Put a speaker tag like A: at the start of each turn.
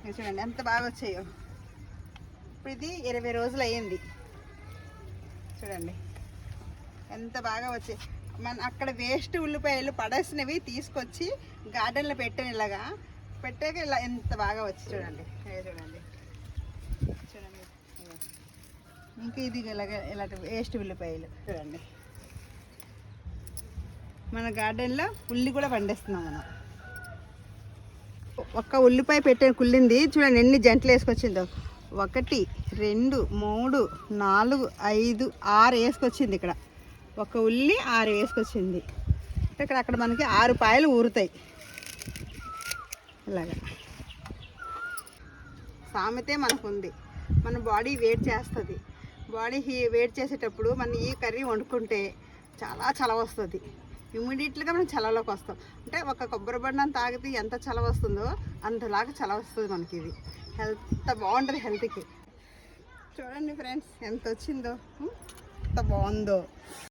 A: చూడండి ఎంత బాగా వచ్చాయో. ఇప్పుడు ఇది 20 రోజులు అయ్యింది. చూడండి ఎంత బాగా వచ్చాయి. మన అక్కడ వేస్ట్ ఉల్లిపాయలు పడేసినవి తీసుకొచ్చి గార్డెన్లో పెట్టాను. ఇలాగా పెట్టాక ఇలా ఎంత బాగా వచ్చి చూడండి. చూడండి చూడండి ఇంకా ఇది ఇలాంటి వేస్ట్ ఉల్లిపాయలు చూడండి. మన గార్డెన్లో ఉల్లి కూడా పండిస్తున్నాం మనం. ఒక్క ఉల్లిపాయ పెట్టే కుళ్ళింది చూడండి ఎన్ని జంటలు వేసుకొచ్చిందో. 1 2 3 4 5 6 వేసుకొచ్చింది. ఇక్కడ ఒక ఉల్లి 6 వేసుకొచ్చింది. అక్కడ మనకి 6 పాయలు ఊరుతాయి. ఇలాగా సామెతే మనకు ఉంది. మన బాడీ వెయిట్ చేస్తుంది. బాడీ వెయిట్ చేసేటప్పుడు మనం ఈ కర్రీ వండుకుంటే చాలా చలవ వస్తుంది. ఇమ్మీడియట్గా మనం చలవలోకి వస్తాం. అంటే ఒక కొబ్బరి బండం తాగితే ఎంత చలవ వస్తుందో అంతలాగా చలవ వస్తుంది మనకి. ఇది హెల్త్ బాగుంటుంది. హెల్త్కి చూడండి ఫ్రెండ్స్ ఎంత వచ్చిందో, ఎంత బాగుందో.